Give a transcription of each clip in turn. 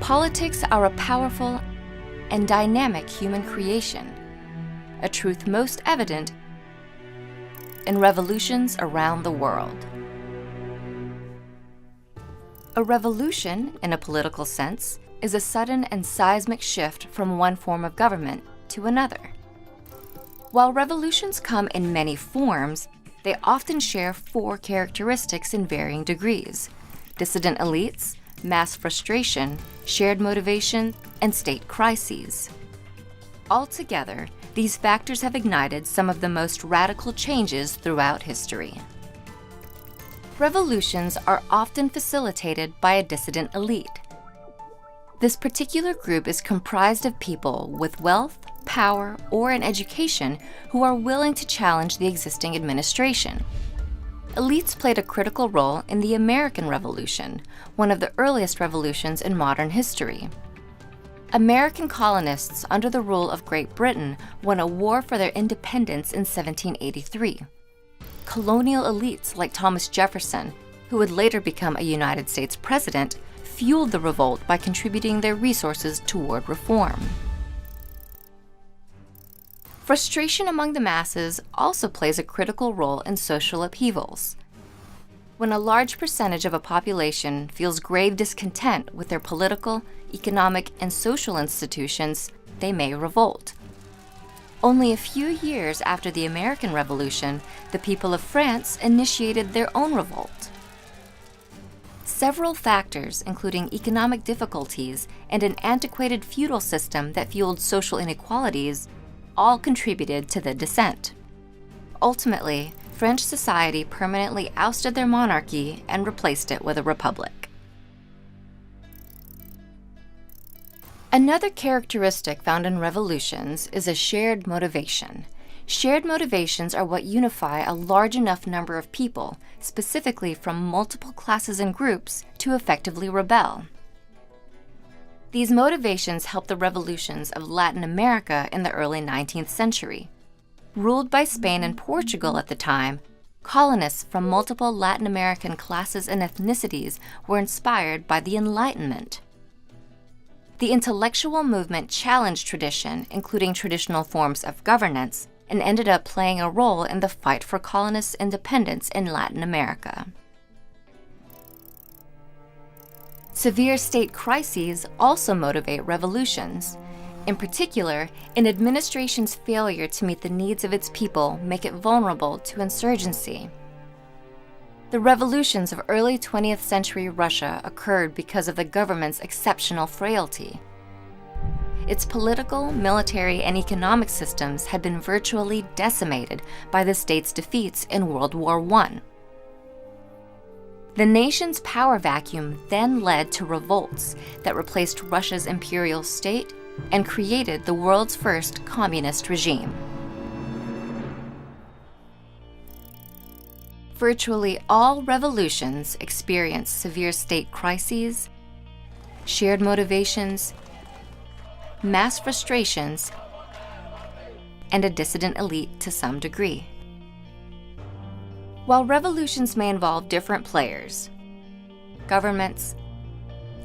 Politics are a powerful and dynamic human creation, a truth most evident in revolutions around the world. A revolution, in a political sense, is a sudden and seismic shift from one form of government to another. While revolutions come in many forms, they often share four characteristics in varying degrees: dissident elites, mass frustration, shared motivation, and state crises. Altogether, these factors have ignited some of the most radical changes throughout history. Revolutions are often facilitated by a dissident elite. This particular group is comprised of people with wealth, power, or an education who are willing to challenge the existing administration. Elites played a critical role in the American Revolution, one of the earliest revolutions in modern history. American colonists under the rule of Great Britain won a war for their independence in 1783. Colonial elites like Thomas Jefferson, who would later become a United States president, fueled the revolt by contributing their resources toward reform. Frustration among the masses also plays a critical role in social upheavals. When a large percentage of a population feels grave discontent with their political, economic, and social institutions, they may revolt. Only a few years after the American Revolution, the people of France initiated their own revolt. Several factors, including economic difficulties and an antiquated feudal system that fueled social inequalities, all contributed to the dissent. Ultimately, French society permanently ousted their monarchy and replaced it with a republic. Another characteristic found in revolutions is a shared motivation. Shared motivations are what unify a large enough number of people, specifically from multiple classes and groups, to effectively rebel. These motivations helped the revolutions of Latin America in the early 19th century. Ruled by Spain and Portugal at the time, colonists from multiple Latin American classes and ethnicities were inspired by the Enlightenment. The intellectual movement challenged tradition, including traditional forms of governance, and ended up playing a role in the fight for colonists' independence in Latin America. Severe state crises also motivate revolutions. In particular, an administration's failure to meet the needs of its people make it vulnerable to insurgency. The revolutions of early 20th century Russia occurred because of the government's exceptional frailty. Its political, military, and economic systems had been virtually decimated by the state's defeats in World War I. The nation's power vacuum then led to revolts that replaced Russia's imperial state and created the world's first communist regime. Virtually all revolutions experience severe state crises, shared motivations, mass frustrations, and a dissident elite to some degree. While revolutions may involve different players, governments,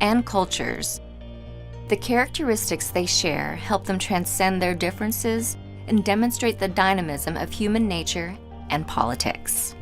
and cultures, the characteristics they share help them transcend their differences and demonstrate the dynamism of human nature and politics.